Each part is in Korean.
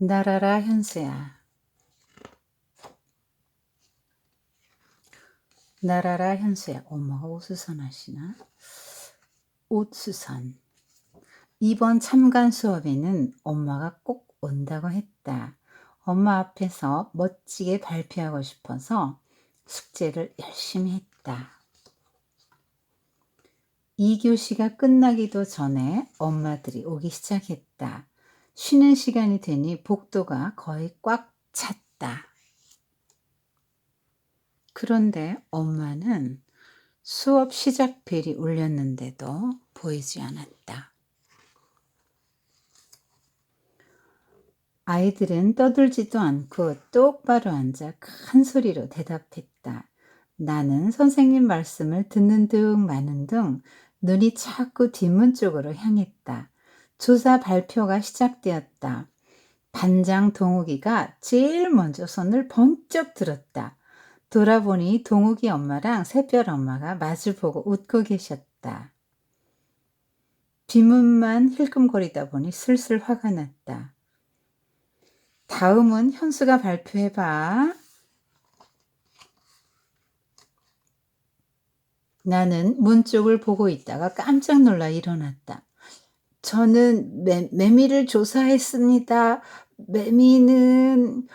날아라 현수야. 날아라 현수야. 엄마가 옷수선 하시나? 옷수선. 이번 참관 수업에는 엄마가 꼭 온다고 했다. 엄마 앞에서 멋지게 발표하고 싶어서 숙제를 열심히 했다. 2교시가 끝나기도 전에 엄마들이 오기 시작했다. 쉬는 시간이 되니 복도가 거의 꽉 찼다. 그런데 엄마는 수업 시작 벨이 울렸는데도 보이지 않았다. 아이들은 떠들지도 않고 똑바로 앉아 큰 소리로 대답했다. 나는 선생님 말씀을 듣는 둥 마는 둥 눈이 자꾸 뒷문 쪽으로 향했다. 조사 발표가 시작되었다. 반장 동욱이가 제일 먼저 손을 번쩍 들었다. 돌아보니 동욱이 엄마랑 새별 엄마가 마주보고 웃고 계셨다. 뒷문만 힐끔거리다 보니 슬슬 화가 났다. 다음은 현수가 발표해봐. 나는 문 쪽을 보고 있다가 깜짝 놀라 일어났다. 저는 매미를 조사했습니다. 매미는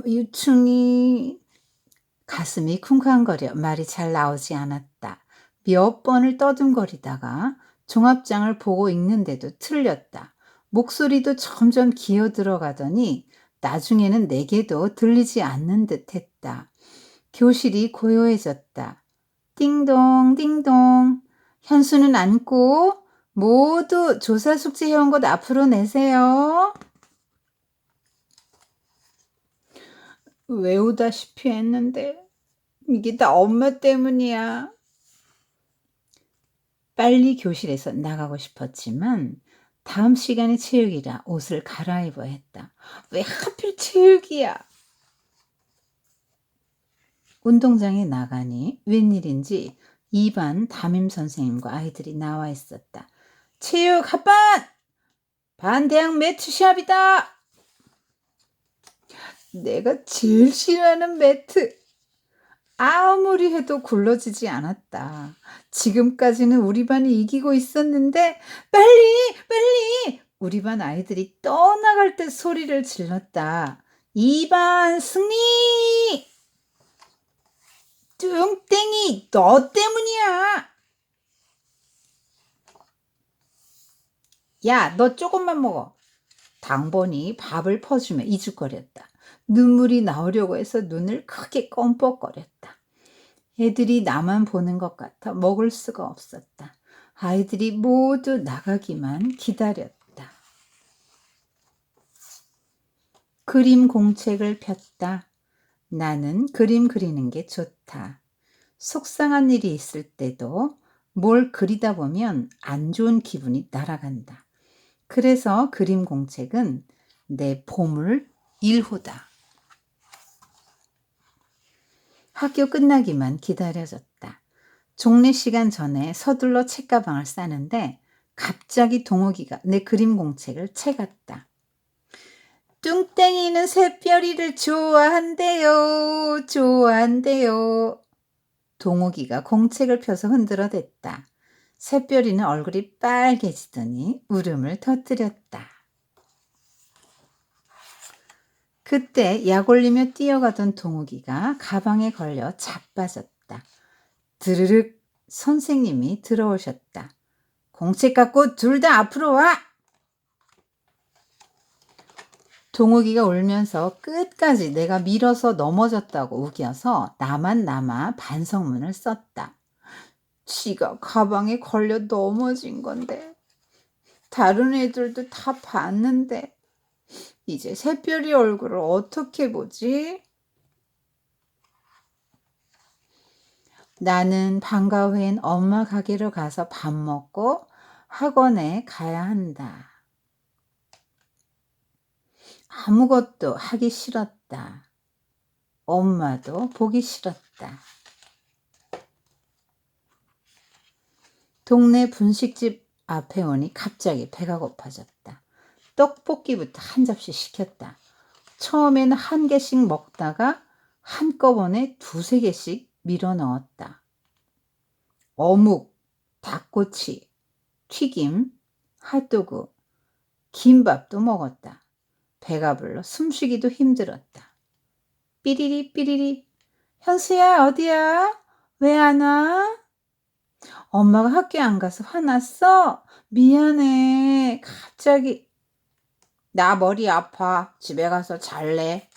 유충이... 가슴이 쿵쾅거려 말이 잘 나오지 않았다. 몇 번을 떠듬거리다가 종합장을 보고 읽는데도 틀렸다. 목소리도 점점 기어들어가더니 나중에는 내게도 들리지 않는 듯 했다. 교실이 고요해졌다. 띵동 띵동. 현수는 앉고 모두 조사 숙제 해온 것 앞으로 내세요. 외우다시피 했는데 이게 다 엄마 때문이야. 빨리 교실에서 나가고 싶었지만 다음 시간이 체육이라 옷을 갈아입어야 했다. 왜 하필 체육이야? 운동장에 나가니 웬일인지 2반 담임 선생님과 아이들이 나와 있었다. 체육 합반! 반대항 매트샵이다! 내가 제일 싫어하는 매트. 아무리 해도 굴러지지 않았다. 지금까지는 우리 반이 이기고 있었는데 빨리! 우리 반 아이들이 떠나갈 때 소리를 질렀다. 2반 승리! 뚱땡이 너 때문이야. 야, 너 조금만 먹어. 당번이 밥을 퍼주며 이죽거렸다. 눈물이 나오려고 해서 눈을 크게 껌뻑거렸다. 애들이 나만 보는 것 같아 먹을 수가 없었다. 아이들이 모두 나가기만 기다렸다. 그림 공책을 폈다. 나는 그림 그리는 게 좋다. 속상한 일이 있을 때도 뭘 그리다 보면 안 좋은 기분이 날아간다. 그래서 그림 공책은 내 보물 1호다. 학교 끝나기만 기다려졌다. 종례 시간 전에 서둘러 책가방을 싸는데 갑자기 동욱이가 내 그림 공책을 채갔다. 뚱땡이는 새별이를 좋아한대요. 동욱이가 공책을 펴서 흔들어댔다. 새별이는 얼굴이 빨개지더니 울음을 터뜨렸다. 그때 약 올리며 뛰어가던 동욱이가 가방에 걸려 자빠졌다. 드르륵 선생님이 들어오셨다. 공책 갖고 둘 다 앞으로 와! 동욱이가 울면서 끝까지 내가 밀어서 넘어졌다고 우겨서 나만 남아 반성문을 썼다. 지가 가방에 걸려 넘어진 건데 다른 애들도 다 봤는데 이제 새별이 얼굴을 어떻게 보지? 나는 방과 후엔 엄마 가게로 가서 밥 먹고 학원에 가야 한다. 아무것도 하기 싫었다. 엄마도 보기 싫었다. 동네 분식집 앞에 오니 갑자기 배가 고파졌다. 떡볶이부터 한 접시 시켰다. 처음에는 한 개씩 먹다가 한꺼번에 두세 개씩 밀어 넣었다. 어묵, 닭꼬치, 튀김, 핫도그, 김밥도 먹었다. 배가 불러 숨쉬기도 힘들었다. 삐리리 삐리리. 현수야, 어디야? 왜 안 와? 엄마가 학교에 안 가서 화났어? 미안해. 갑자기. 나 머리 아파. 집에 가서 잘래.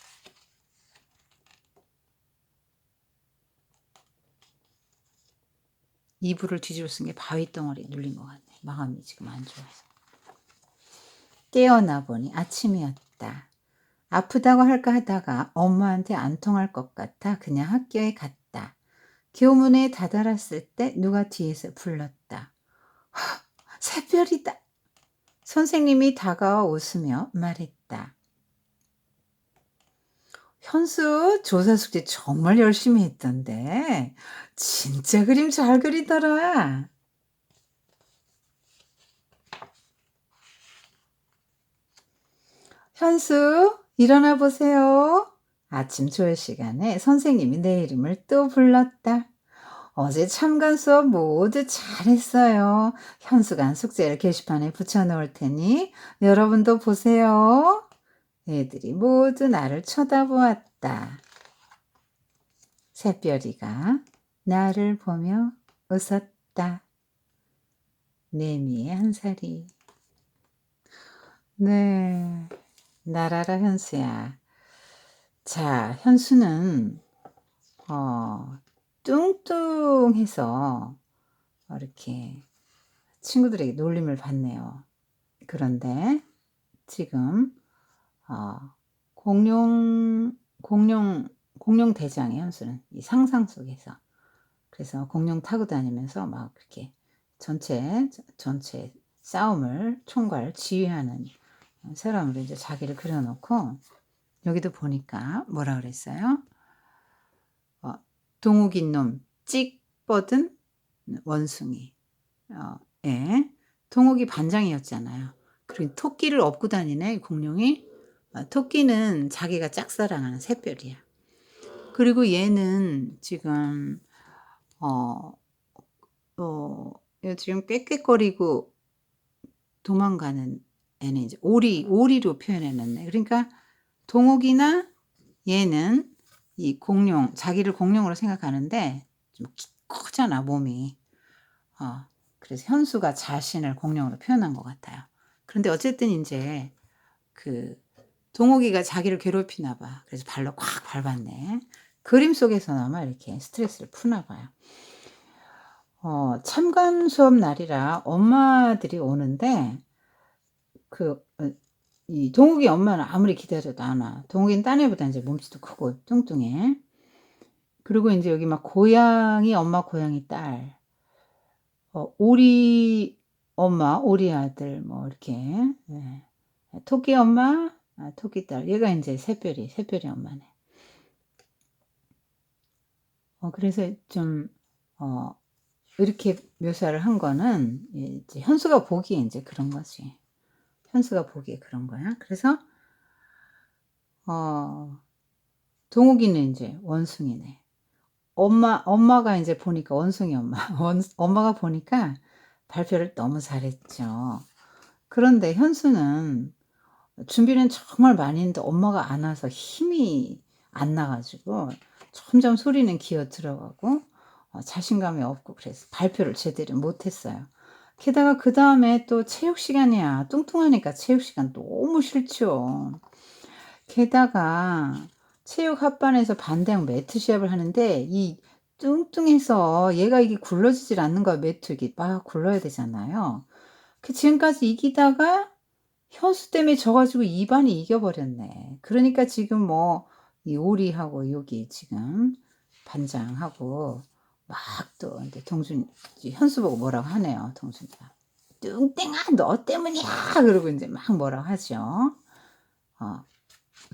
이불을 뒤집어 쓴 게 바위덩어리 눌린 것 같네. 마음이 지금 안 좋아서. 깨어나 보니 아침이었다. 아프다고 할까 하다가 엄마한테 안 통할 것 같아 그냥 학교에 갔다. 교문에 다다랐을 때 누가 뒤에서 불렀다. 새별이다. 선생님이 다가와 웃으며 말했다. 현수 조사 숙제 정말 열심히 했던데 진짜 그림 잘 그리더라. 현수 일어나 보세요. 아침 조회 시간에 선생님이 내 이름을 또 불렀다. 어제 참관 수업 모두 잘했어요. 현수가 한 숙제를 게시판에 붙여놓을 테니 여러분도 보세요. 애들이 모두 나를 쳐다보았다. 새별이가 나를 보며 웃었다. 매미의 한 살이. 네, 나라라 현수야. 자, 현수는 뚱뚱해서 이렇게 친구들에게 놀림을 받네요. 그런데 지금 공룡 대장의 현수는 이 상상 속에서 그래서 공룡 타고 다니면서 막 그렇게 전체 싸움을 총괄 지휘하는 사람으로 이제 자기를 그려놓고 여기도 보니까 뭐라 그랬어요? 동욱인 놈 찍 뻗은 원숭이. 예. 동욱이 반장이었잖아요. 그리고 토끼를 업고 다니네 공룡이. 토끼는 자기가 짝사랑하는 새별이야. 그리고 얘는 지금 얘 지금 꽥꽥거리고 도망가는 애는 이제 오리로 표현해놨네. 그러니까 동욱이나 얘는 이 공룡, 자기를 공룡으로 생각하는데 좀 크잖아 몸이. 그래서 현수가 자신을 공룡으로 표현한 것 같아요. 그런데 어쨌든 이제 그 동욱이가 자기를 괴롭히나 봐. 그래서 발로 콱 밟았네. 그림 속에서나마 이렇게 스트레스를 푸나 봐요. 참관 수업 날이라 엄마들이 오는데 이 동욱이 엄마는 아무리 기다려도 안 와. 동욱이는 딴 애보다 이제 몸집도 크고 뚱뚱해. 그리고 이제 여기 막 고양이 엄마, 고양이 딸, 오리 엄마, 오리 아들, 뭐 이렇게, 네. 토끼 엄마, 토끼 딸. 얘가 이제 새별이 엄마네. 그래서 좀 이렇게 묘사를 한 거는 이제 현수가 보기에 이제 그런 거지. 현수가 보기에 그런 거야. 그래서 동욱이는 이제 원숭이네. 엄마가 이제 보니까 원숭이 엄마. 엄마가 보니까 발표를 너무 잘했죠. 그런데 현수는 준비는 정말 많이 했는데 엄마가 안 와서 힘이 안 나가지고 점점 소리는 기어 들어가고 자신감이 없고 그래서 발표를 제대로 못했어요. 게다가 그 다음에 또 체육 시간이야. 뚱뚱하니까 체육 시간 너무 싫죠. 게다가 체육 합반에서 반대항 매트 시합을 하는데 이 뚱뚱해서 얘가 이게 굴러지질 않는 거야. 매트 이게 막 굴러야 되잖아요. 그 지금까지 이기다가 현수 때문에 져가지고 입안이 이겨버렸네. 그러니까 지금 뭐 이 오리하고 여기 지금 반장하고 막 또 이제 현수 보고 뭐라고 하네요. 동준이가 뚱땡아 너 때문이야. 그러고 이제 막 뭐라고 하죠.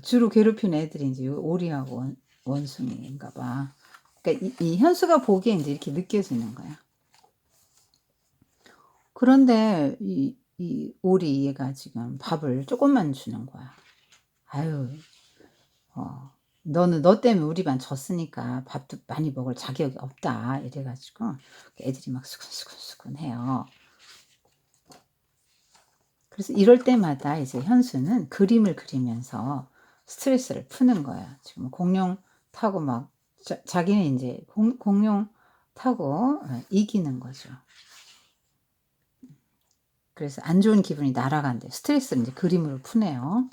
주로 괴롭히는 애들이 이제 오리하고 원숭이인가 봐. 그러니까 이 현수가 보기에 이제 이렇게 느껴지는 거야. 그런데 이 오리 얘가 지금 밥을 조금만 주는 거야. 아유, 어 "너는 너 때문에 우리 반 졌으니까 밥도 많이 먹을 자격이 없다." 이래 가지고 애들이 막 수근수근수근해요. 그래서 이럴 때마다 이제 현수는 그림을 그리면서 스트레스를 푸는 거야. 지금 공룡 타고 막 자기는 인제 공룡 타고 이기는 거죠. 그래서 안 좋은 기분이 날아간대요. 스트레스를 인제 그림으로 푸네요.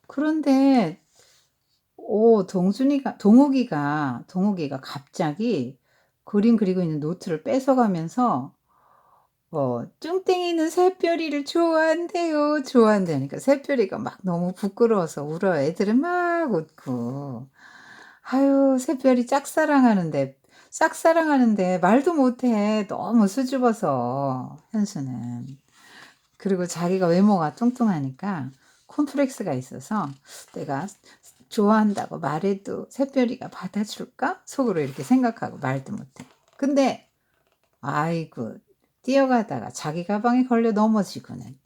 그런데 동욱이가 갑자기 그림 그리고 있는 노트를 뺏어가면서 뚱땡이는 새별이를 좋아한대요. 좋아한다니까 새별이가 막 너무 부끄러워서 울어요. 애들은 막 웃고. 아유 새별이 짝사랑하는데 말도 못해. 너무 수줍어서 현수는. 그리고 자기가 외모가 뚱뚱하니까 콤플렉스가 있어서 '내가 좋아한다고 말해도 새별이가 받아줄까?' 속으로 이렇게 생각하고 말도 못해. 근데 아이고 뛰어가다가 자기 가방에 걸려 넘어지고는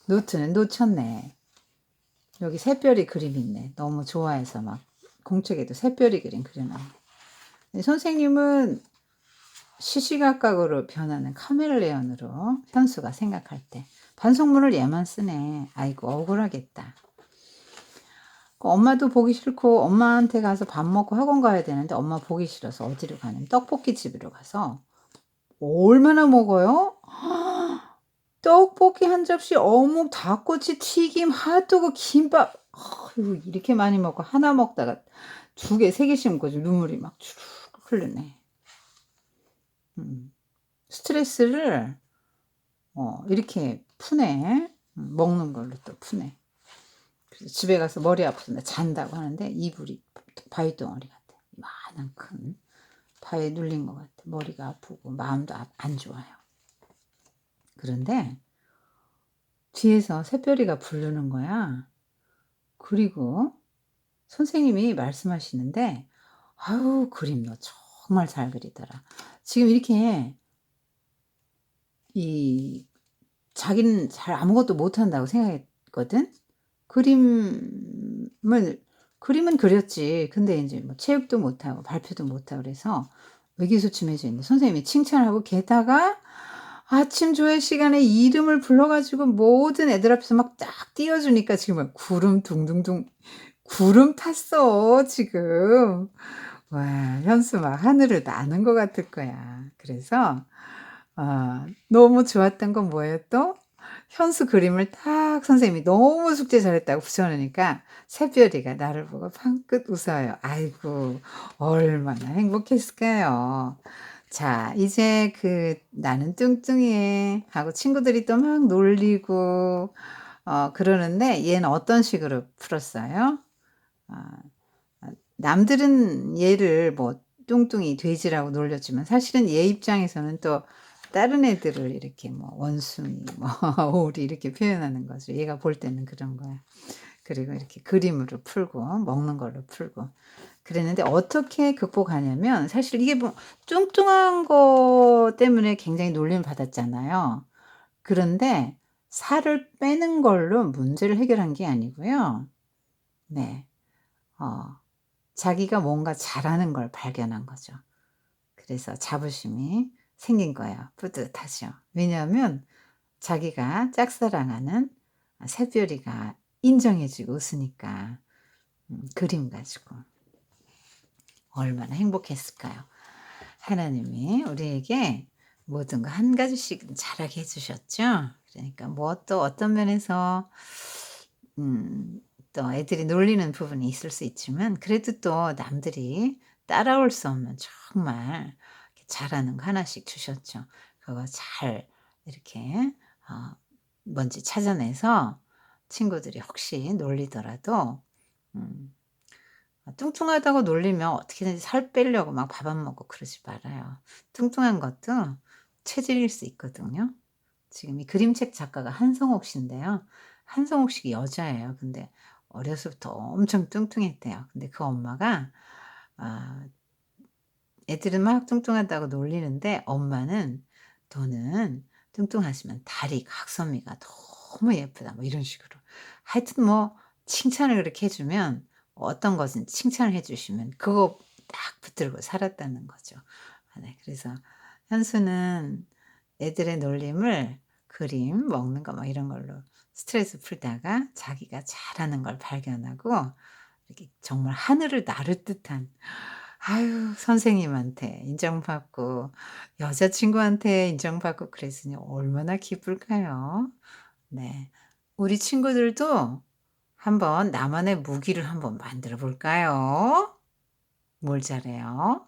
노트는 놓쳤네. 여기 새별이 그림 있네. 너무 좋아해서 막 공책에도 새별이 그림 그려 놨네. 선생님은 시시각각으로 변하는 카멜레온으로 현수가 생각할 때 '반성문을 얘만 쓰네. 아이고 억울하겠다.' 엄마도 보기 싫고 엄마한테 가서 밥 먹고 학원 가야 되는데 엄마 보기 싫어서 어디로 가냐면 떡볶이 집으로 가서 얼마나 먹어요? 떡볶이 한 접시, 어묵, 닭꼬치, 튀김, 핫도그, 김밥. 아유 이렇게 많이 먹고 하나 먹다가 2 개, 3 개씩 먹고 눈물이 막 주르륵 흐르네. 음. 스트레스를 이렇게 푸네. 먹는 걸로 또 푸네. 그래서 집에 가서 머리 아파서 나 잔다고 하는데 이불이 바위덩어리 같아. 이만한 큰 바위에 눌린 것 같아. 머리가 아프고 마음도 안 좋아요. 그런데 뒤에서 새별이가 부르는 거야. 그리고 선생님이 말씀하시는데 "아유 그림 너 정말 잘 그리더라." 지금 이렇게 이 자기는 잘 아무것도 못한다고 생각했거든. 그림을 그림은 그렸지. 근데 인제 뭐 체육도 못하고 발표도 못하고 그래서 의기소침해져 있는데 선생님이 칭찬하고 게다가 아침 조회 시간에 이름을 불러 가지고 모든 애들 앞에서 막 딱 띄워 주니까 지금 막 구름 둥둥둥 구름 탔어 지금. 와 현수 막 하늘을 나는 것 같을 거야. 그래서 너무 좋았던 건 뭐예요 또? 현수 그림을 딱 선생님이 너무 숙제 잘했다고 붙여 놓으니까 새별이가 나를 보고 방긋 웃어요. 아이고 얼마나 행복했을까요. 자 이제 그 "나는 뚱뚱해." 하고 친구들이 또 막 놀리고 그러는데 얘는 어떤 식으로 풀었어요? 아 남들은 얘를 뭐 뚱뚱이 돼지라고 놀렸지만 사실은 얘 입장에서는 또 다른 애들을 이렇게 뭐 원숭이 뭐 오리 이렇게 표현하는 거죠. 얘가 볼 때는 그런 거야. 그리고 이렇게 그림으로 풀고 먹는 걸로 풀고 그랬는데 어떻게 극복하냐면 사실 이게 뭐 뚱뚱한 거 때문에 굉장히 놀림을 받았잖아요. 그런데 살을 빼는 걸로 문제를 해결한 게 아니고요. 네. 어 자기가 뭔가 잘하는 걸 발견한 거죠. 그래서 자부심이 생긴 거예요. 뿌듯하죠. 왜냐하면 자기가 짝사랑하는 새별이가 인정해 주고 웃으니까 그림 가지고 얼마나 행복했을까요? 하나님이 우리에게 모든 거 한 가지씩은 잘하게 해 주셨죠. 그러니까 뭐 또 어떤 면에서 또 애들이 놀리는 부분이 있을 수 있지만 그래도 또 남들이 따라올 수 없는 정말 잘하는 거 하나씩 주셨죠. 그거 잘 이렇게 어 뭔지 찾아내서 친구들이 혹시 놀리더라도 음 뚱뚱하다고 놀리면 어떻게든지 살 빼려고 막 밥 안 먹고 그러지 말아요. 뚱뚱한 것도 체질일 수 있거든요. 지금 이 그림책 작가가 한성옥 씨인데요. 한성옥 씨가 여자예요. 근데 어려서부터 엄청 뚱뚱했대요. 근데 그 엄마가 아 애들은 막 뚱뚱하다고 놀리는데 엄마는 "너는 뚱뚱하지만 다리 각선미가 너무 예쁘다." 뭐 이런 식으로. 하여튼 뭐 칭찬을 그렇게 해 주면 어떤 것은 칭찬을 해 주시면 그거 딱 붙들고 살았다는 거죠. 네. 그래서 현수는 애들의 놀림을 그림, 먹는 거 막 이런 걸로 스트레스 풀다가 자기가 잘하는 걸 발견하고 이렇게 정말 하늘을 나를 듯한 아유 선생님한테 인정받고 여자친구한테 인정받고 그랬으니 얼마나 기쁠까요? 네. 우리 친구들도 한번 나만의 무기를 한번 만들어 볼까요? 뭘 잘해요?